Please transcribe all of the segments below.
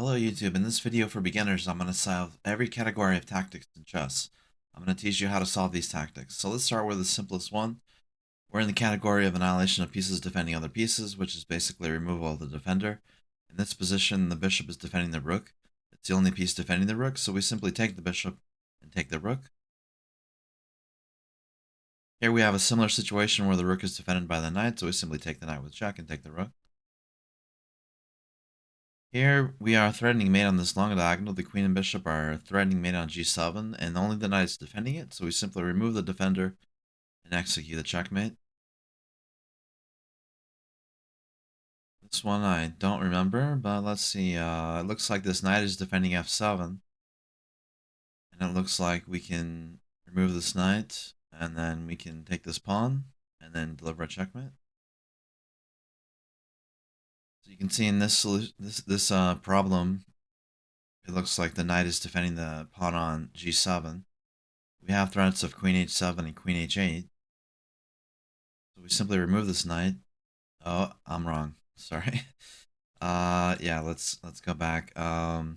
Hello YouTube, in this video for beginners I'm going to solve every category of tactics in chess. I'm going to teach you how to solve these tactics. So let's start with the simplest one. We're in the category of annihilation of pieces defending other pieces, which is basically removal of the defender. In this position the bishop is defending the rook. It's the only piece defending the rook, so we simply take the bishop and take the rook. Here we have a similar situation where the rook is defended by the knight, so we simply take the knight with check and take the rook. Here we are threatening mate on this long diagonal. The queen and bishop are threatening mate on g7, and only the knight is defending it, so we simply remove the defender and execute the checkmate. This one I don't remember, but let's see. It looks like this knight is defending f7, and it looks like we can remove this knight, and then we can take this pawn, and then deliver a checkmate. So you can see in this problem, it looks like the knight is defending the pawn on g7. We have threats of queen h7 and queen h8. So we simply remove this knight. Oh, I'm wrong. Sorry. Yeah, let's go back. Okay,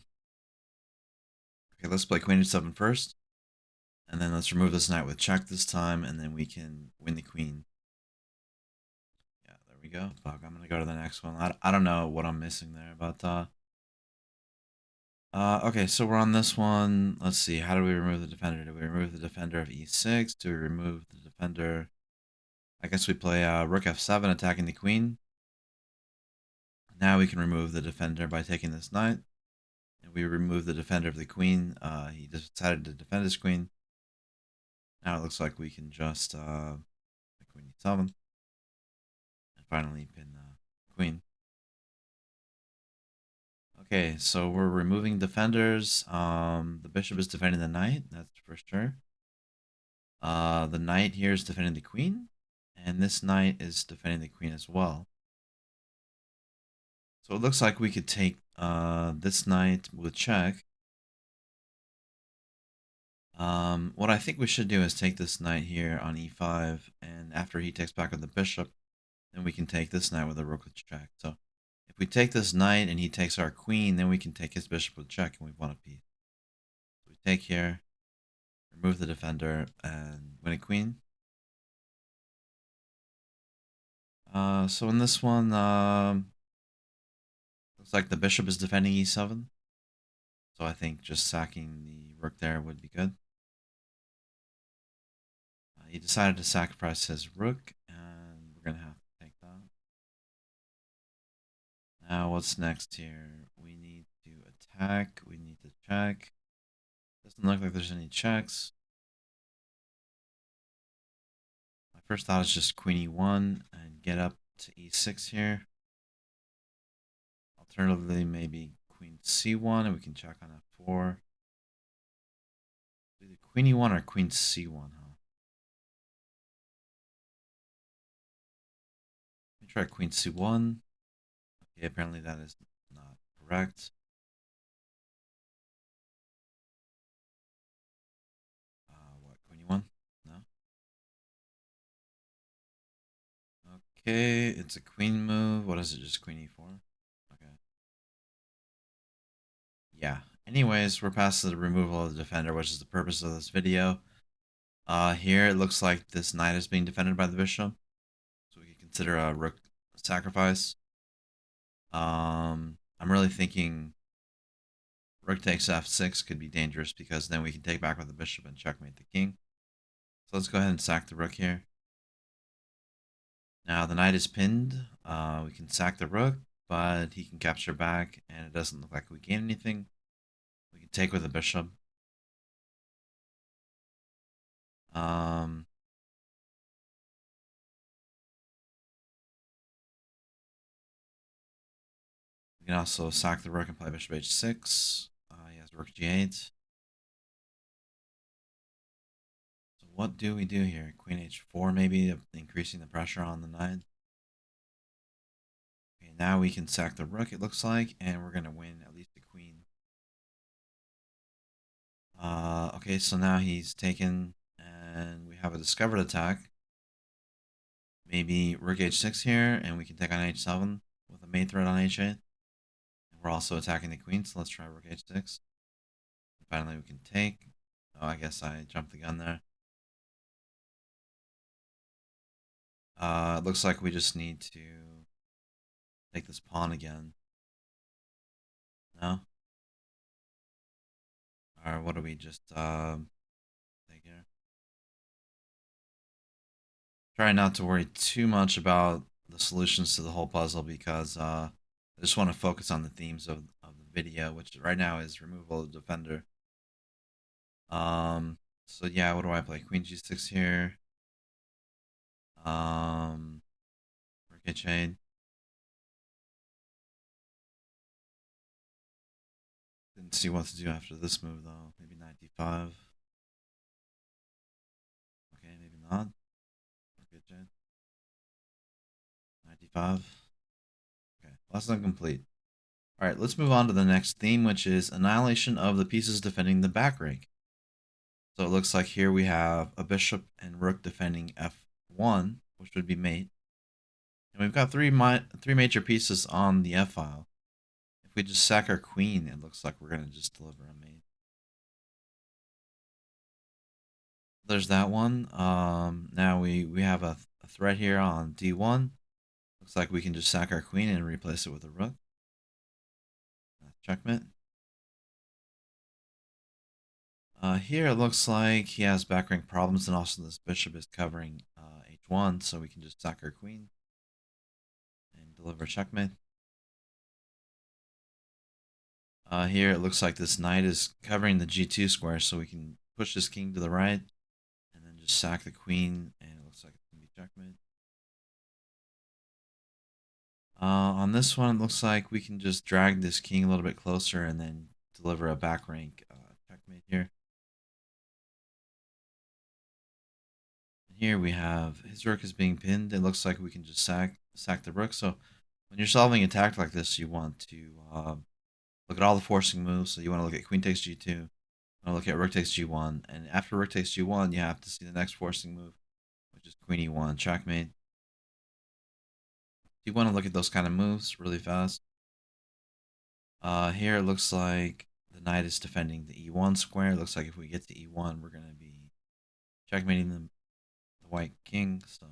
let's play queen h7 first. And then let's remove this knight with check this time, and then we can win the queen. Yeah, there we go. Fuck, I'm gonna go to the next one. I don't know what I'm missing there, but okay, so we're on this one. Let's see, how do we remove the defender? Do we remove the defender of e6? Do we remove the defender? I guess we play rook f7 attacking the queen. Now we can remove the defender by taking this knight. And we remove the defender of the queen. He decided to defend his queen. Now it looks like we can just queen e7. And finally pin the queen. Okay, so we're removing defenders. The bishop is defending the knight, that's for sure. The knight here is defending the queen. And this knight is defending the queen as well. So it looks like we could take this knight with check. What I think we should do is take this knight here on e5, and after he takes back with the bishop, then we can take this knight with a rook with check. So if we take this knight and he takes our queen, then we can take his bishop with check, and we've won a piece. So we take here, remove the defender, and win a queen. So in this one, looks like the bishop is defending e7. So I think just sacking the rook there would be good. He decided to sacrifice his rook, and we're going to have to take that. Now what's next here? We need to attack, we need to check. Doesn't look like there's any checks. My first thought is just queen e1 and get up to e6 here. Alternatively, maybe queen c1 and we can check on f4. Either queen e1 or queen c1, huh? Let me try queen c1. Okay, apparently that is not correct. What, queen e1? No? Okay, it's a queen move. What is it, just queen e4? Okay. Yeah. Anyways, we're past the removal of the defender, which is the purpose of this video. Here it looks like this knight is being defended by the bishop. So we could consider a rook sacrifice. I'm really thinking rook takes f6 could be dangerous because then we can take back with the bishop and checkmate the king. So let's go ahead and sack the rook here. Now the knight is pinned. We can sack the rook, but he can capture back, and it doesn't look like we gain anything. We can take with the bishop. We can also sack the rook and play bishop h6. He has rook g8. So what do we do here? Queen h4 maybe, increasing the pressure on the knight. Okay, now we can sack the rook, it looks like, and we're going to win at least the queen. Okay, so now he's taken, and we have a discovered attack. Maybe rook h6 here, and we can take on h7 with a mate threat on h8. And We're also attacking the queen, so let's try rook h6. Finally, we can take. Oh, I guess I jumped the gun there. It looks like we just need to take this pawn again. No? Or what do we just take here? Try not to worry too much about the solutions to the whole puzzle because I just want to focus on the themes of the video, which right now is removal of defender. So yeah, what do I play? Queen g6 here. Rook h8. Didn't see what to do after this move though. Maybe knight d5. Okay, maybe not. Rook h8. Knight d5. Okay, lesson complete. All right, let's move on to the next theme, which is annihilation of the pieces defending the back rank. So it looks like here we have a bishop and rook defending f1, which would be mate. And we've got three major pieces on the f file. If we just sack our queen, it looks like we're going to just deliver a mate. There's that one. Now we have a threat here on d1. Looks like we can just sack our queen and replace it with a rook. Checkmate. Here it looks like he has back rank problems, and also this bishop is covering h1, so we can just sack our queen and deliver checkmate. Here it looks like this knight is covering the g2 square, so we can push this king to the right and then just sack the queen, and it looks like it's going to be checkmate. On this one, it looks like we can just drag this king a little bit closer and then deliver a back rank checkmate here. Here we have his rook is being pinned. It looks like we can just sack the rook. So when you're solving a attack like this, you want to look at all the forcing moves. So you want to look at queen takes g2, you want to look at rook takes g1, and after rook takes g1, you have to see the next forcing move, which is queen e1 checkmate. You want to look at those kind of moves really fast. Here it looks like the knight is defending the e1 square. It looks like if we get to e1, we're going to be checkmating the white king. So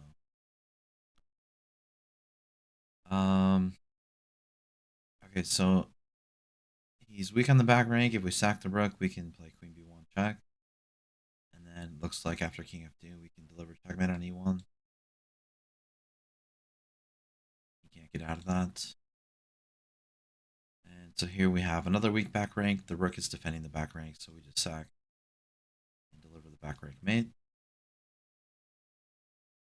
okay, so he's weak on the back rank. If we sack the rook, we can play queen b1 check. And then looks like after king f2, we can deliver checkmate on e1. You can't get out of that. And so here we have another weak back rank. The rook is defending the back rank, so we just sack and deliver the back rank mate.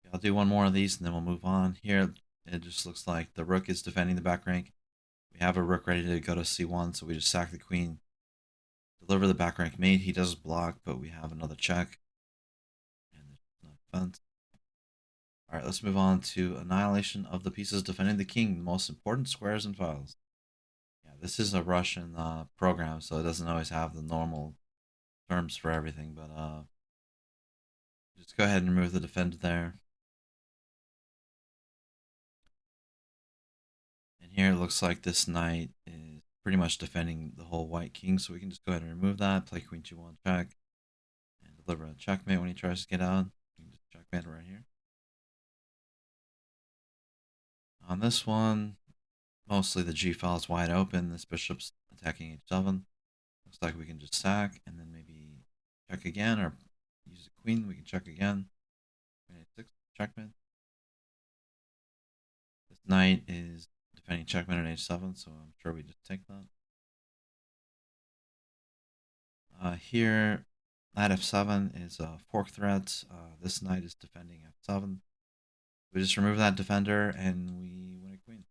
Okay, I'll do one more of these and then we'll move on. Here it just looks like the rook is defending the back rank. We have a rook ready to go to c1, so we just sack the queen, deliver the back rank mate. He does block, but we have another check. And there's no defense. Alright, let's move on to annihilation of the pieces defending the king, the most important squares and files. Yeah, this is a Russian program, so it doesn't always have the normal terms for everything, but just go ahead and remove the defender there. And here it looks like this knight is pretty much defending the whole white king, so we can just go ahead and remove that, play queen g1 check, and deliver a checkmate when he tries to get out. You can just checkmate right here. On this one, mostly the g file is wide open. This bishop's attacking h7. Looks like we can just sack and then maybe check again, or use the queen. We can check again. Queen h6, checkmate. This knight is defending checkmate on h7, so I'm sure we just take that. Here, knight f7 is a fork threat. This knight is defending f7. We just remove that defender and we win a queen.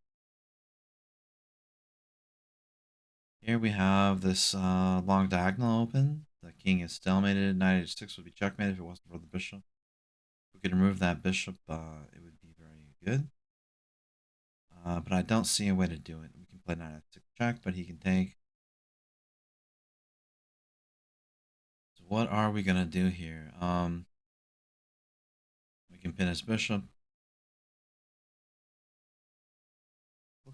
Here we have this long diagonal open. The king is stalemated. Knight h6 would be checkmate if it wasn't for the bishop. If we could remove that bishop, it would be very good. But I don't see a way to do it. We can play knight f6 check, but he can take. So what are we gonna do here? We can pin his bishop.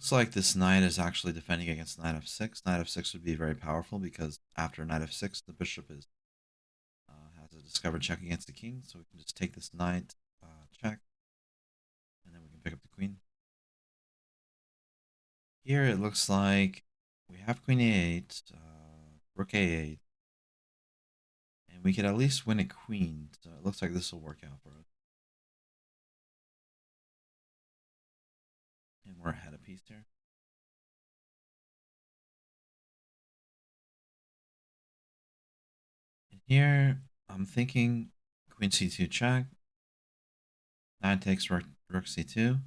Looks like this knight is actually defending against knight f6. Knight f6 would be very powerful because after knight f6, the bishop is has a discovered check against the king. So we can just take this knight check, and then we can pick up the queen. Here it looks like we have queen a8, rook a8, and we could at least win a queen. So it looks like this will work out for us. And we're ahead a piece here. And here I'm thinking queen c2 check. Knight takes rook c2.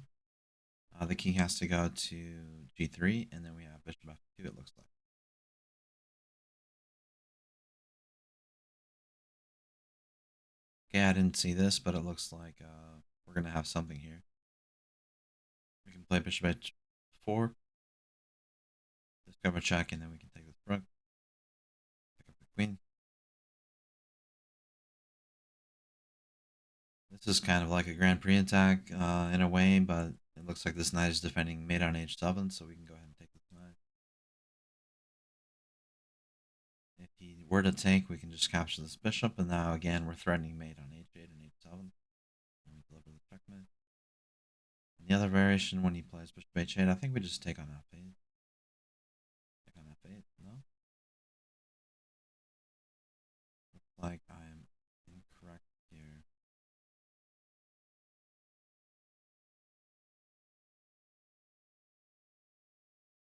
The king has to go to g3, and then we have bishop f2, it looks like. Okay, I didn't see this, but it looks like we're going to have something here. We can play bishop h4, discover check, and then we can take this rook, pick up the queen. This is kind of like a Grand Prix attack in a way, but it looks like this knight is defending mate on h7, so we can go ahead and take this knight. If he were to take, we can just capture this bishop, and now again we're threatening mate on h8 and h7, and we deliver the checkmate. And the other variation, when he plays bishop h8, I think we just take on f8. Take on f8, no? Looks like I'm incorrect here.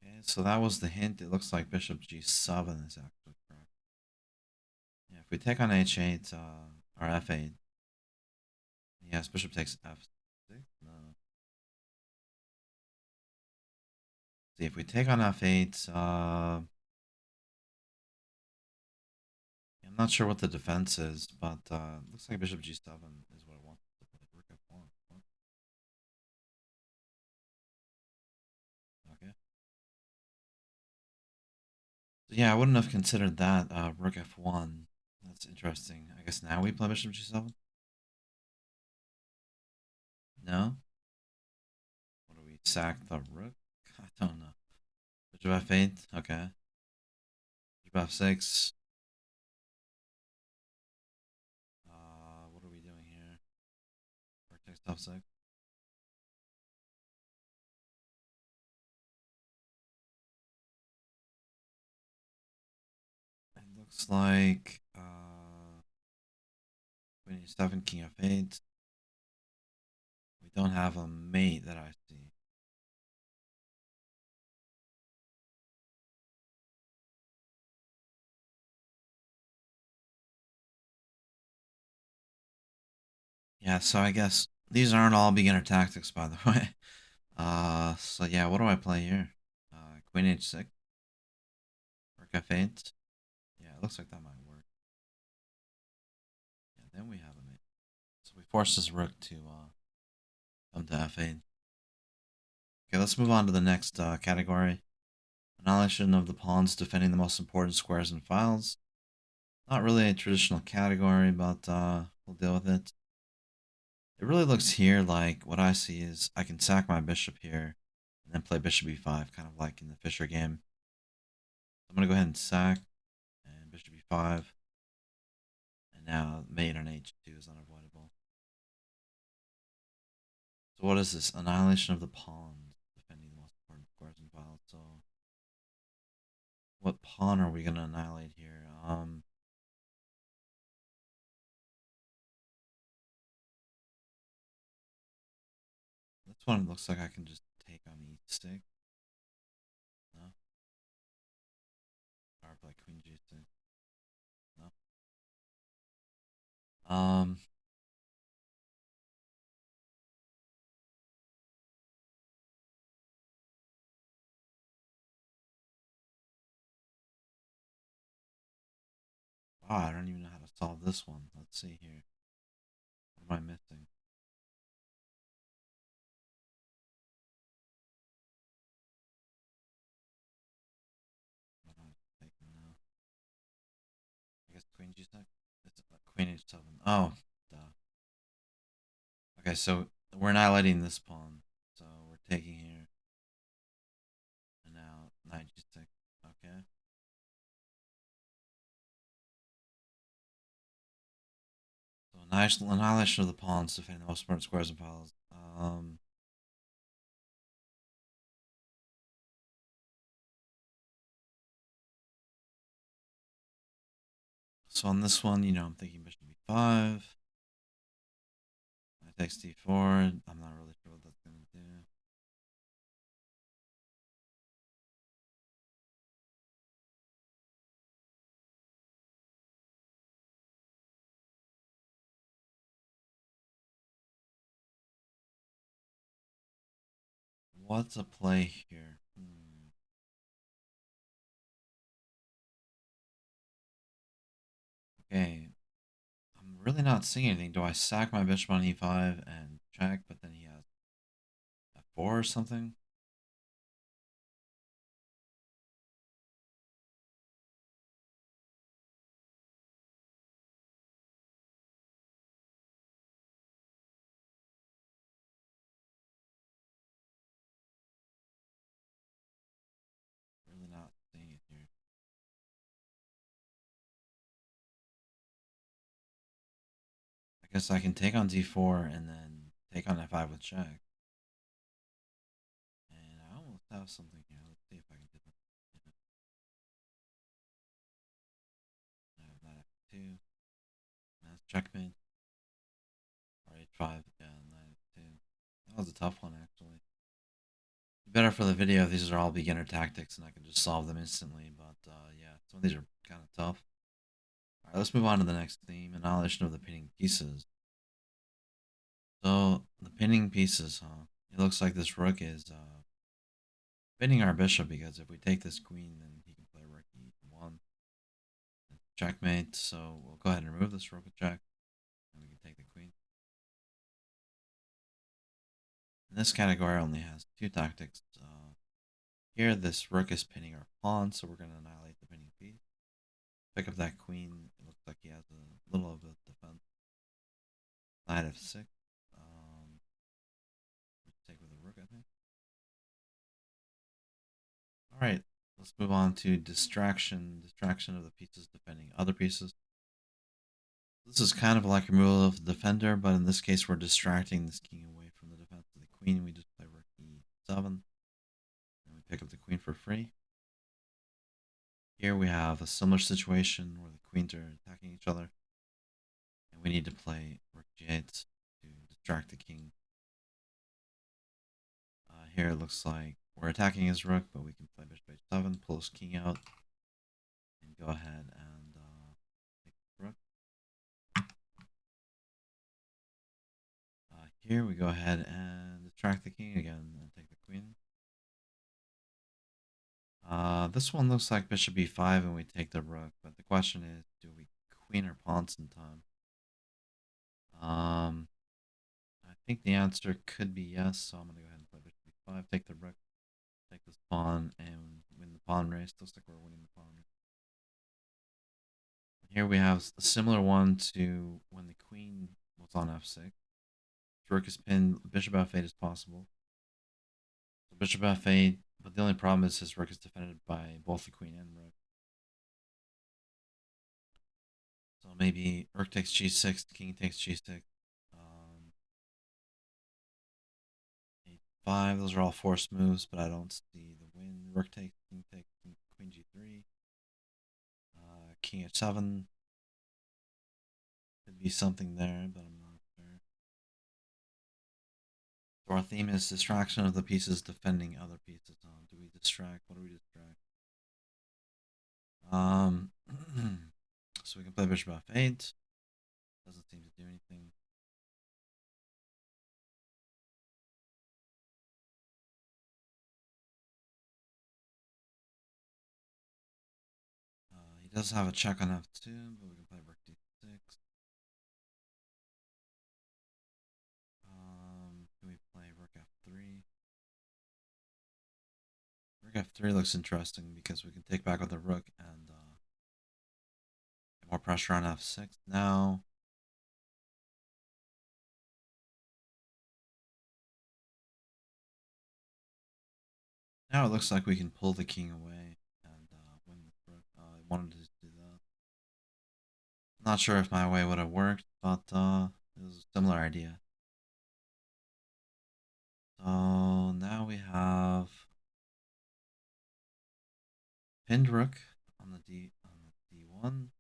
Okay, so that was the hint. It looks like bishop g7 is actually correct. Yeah, if we take on h8 or f8, yes, bishop takes f6. No. See, if we take on f8, I'm not sure what the defense is, but looks like bishop g7 is what I want to play. Rook f1. Okay. So yeah, I wouldn't have considered that rook f1. That's interesting. I guess now we play bishop g7. No. What do we sack the rook? I don't know. Bishop f8. Okay. Bishop f6. What are we doing here? Rook takes f6. It looks like queen e7, king f8. We don't have a mate that I see. Yeah, so I guess these aren't all beginner tactics, by the way. So yeah, what do I play here? Queen h6, rook f8. Yeah, it looks like that might work. Yeah, then we have a mate. So we force this rook to come to f8. Okay, let's move on to the next category. Annihilation of the pawns defending the most important squares and files. Not really a traditional category, but we'll deal with it. It really looks here like what I see is I can sack my bishop here and then play bishop e5, kind of like in the Fischer game. I'm going to go ahead and sack and bishop e5. And now mate on h2 is unavoidable. So what is this? Annihilation of the pawns defending the most important squares and files. So what pawn are we going to annihilate here? This one looks like I can just take on e6. No? Or play queen g6. No? Um, I don't even know how to solve this one. Let's see here. What am I missing? What am I taking now? I guess queen g6. It's queen h7. Oh, duh. Okay, so we're annihilating this pawn. So we're taking here. Annihilation of the pawns, defending the most important squares and piles. So on this one, I'm thinking bishop b5. I takes d4. I'm not really sure what that's going to do. What's a play here? Okay. I'm really not seeing anything. Do I sack my bishop on e5 and check, but then he has f4 or something? Really not seeing it here. I guess I can take on d4 and then take on f5 with check. And I almost have something here. Let's see if I can do that. I have knight f2. That's checkmate. Or h5. Yeah, knight f2. That was a tough one, actually. Better for the video if these are all beginner tactics and I can just solve them instantly. But yeah, some of these are kind of tough. Alright, let's move on to the next theme. Annihilation of the pinning pieces. So, the pinning pieces, huh? It looks like this rook is pinning our bishop because if we take this queen, then he can play rook e1. Checkmate, so we'll go ahead and remove this rook with check, and we can take the queen. And this category only has two tactics. Here, this rook is pinning our pawn, so we're going to annihilate the pinning piece. Pick up that queen. It looks like he has a little of a defense. Knight f6. Take with the rook, I think. All right, let's move on to distraction. Distraction of the pieces defending other pieces. This is kind of like removal of the defender, but in this case, we're distracting this king away from the defense of the queen. We just play rook e7, and we pick up the queen for free. Here we have a similar situation where the queens are attacking each other, and we need to play rook g8 to distract the king. Here it looks like we're attacking his rook, but we can play bishop h7, pull his king out, and go ahead and take the rook. Here we go ahead and distract the king again and take the queen. This one looks like bishop b5 and we take the rook, but the question is, do we queen or pawns in time? I think the answer could be yes, so I'm going to go ahead and play bishop b5, take the rook, take this pawn, and win the pawn race. Looks like we're winning the pawn race. Here we have a similar one to when the queen was on f6. Rook is pinned, bishop f8 is possible. So bishop f8, but the only problem is his rook is defended by both the queen and rook. So maybe rook takes g6, king takes g6, h5. Those are all forced moves, but I don't see the win. Rook takes, king takes, queen g3, king h7. Could be something there, but I'm not sure. So our theme is distraction of the pieces defending other pieces. Do we distract? What do we distract? So we can play bishop f8. Doesn't seem to do anything. He does have a check on f2, but we can play rook d6. Can we play rook f3? Rook f3 looks interesting because we can take back with the rook and get more pressure on f6 now. Now it looks like we can pull the king away and win with rook. I wanted to do that. Not sure if my way would have worked, but it was a similar idea. So now we have pinned rook on the D1.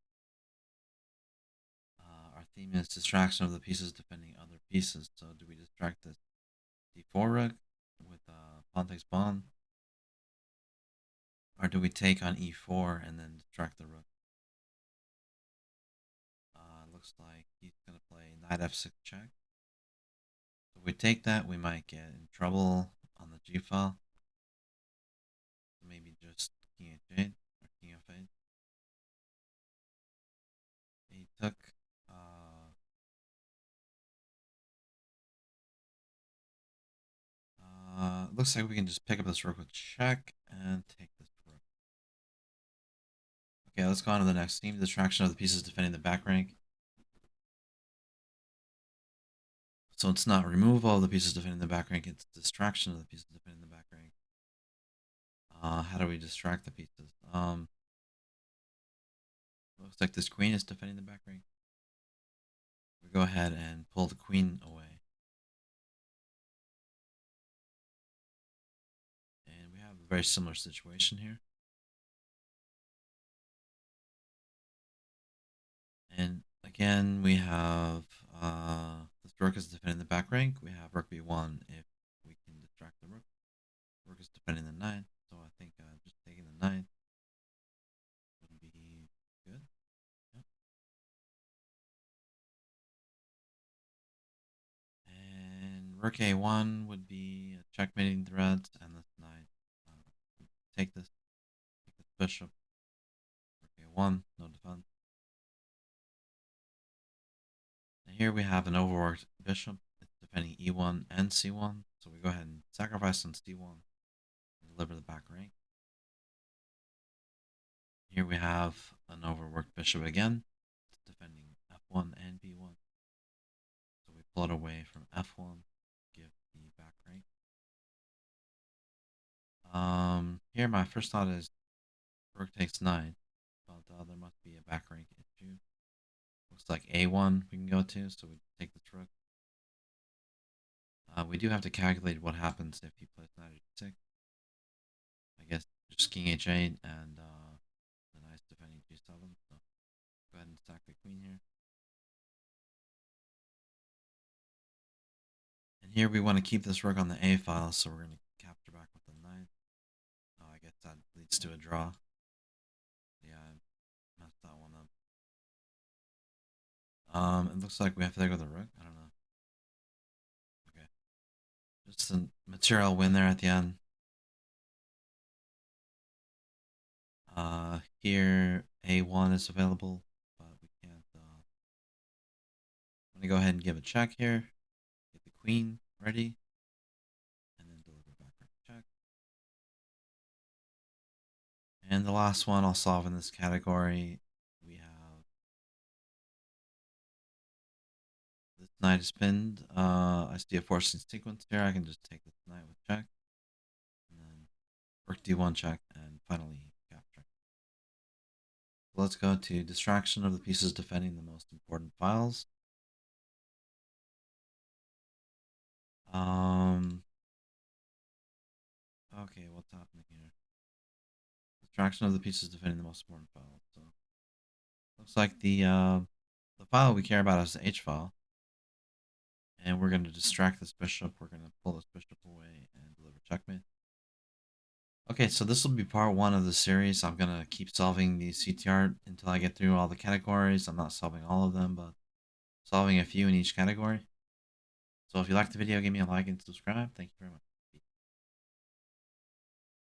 Our theme is distraction of the pieces defending other pieces. So do we distract the D4 rook with pawn takes pawn, or do we take on E4 and then distract the rook? Looks like he's gonna play knight F6 check. So if we take that, we might get in trouble on the G file. So maybe just King H8 or King F8. He took. Looks like we can just pick up this rook with check and take this rook. Okay, let's go on to the next theme. Distraction of the pieces defending the back rank. So it's not removal of the pieces defending the back rank, it's distraction of the pieces defending the back rank. How do we distract the pieces? Looks like this queen is defending the back rank. We go ahead and pull the queen away. And we have a very similar situation here. And again, we have this rook is defending the back rank. We have rook b1 if we can distract the rook. Rook is defending the knight, so I think just taking the knight would be good. Yep. And rook a1 would be a checkmating threat, and this knight take this bishop. Rook a1, no defense. And here we have an overworked bishop. It's defending e1 and c1, so we go ahead and sacrifice on c1 and deliver the back rank. Here we have an overworked bishop again. It's defending f1 and b1. So we pull it away from f1, give the back rank. Here my first thought is rook takes knight, but there must be a back rank issue. Looks like a1 we can go to, so we take this rook. We do have to calculate what happens if he plays knight h6. I guess just king h8 and the knight's defending g7. So go ahead and stack the queen here. And here we want to keep this rook on the a file, so we're going to capture back with the knight. Oh, I guess that leads to a draw. Yeah, I messed that one up. It looks like we have to take with the rook. I don't know. Okay. Just a material win there at the end. Here a1 is available, but we can't. I'm gonna go ahead and give a check here. Get the queen ready, and then deliver back our check. And the last one I'll solve in this category. We have this knight is pinned. I see a forcing sequence here. I can just take this knight with check, and then rook d1 check, and finally capture. Let's go to distraction of the pieces defending the most important files. Okay, what's happening here? Distraction of the pieces defending the most important files. So looks like the file we care about is the H file. And we're gonna distract this bishop. We're gonna pull this bishop away and deliver checkmate. Okay, so this will be part 1 of the series. I'm gonna keep solving the CTR until I get through all the categories. I'm not solving all of them, but solving a few in each category. So if you liked the video, give me a like and subscribe. Thank you very much.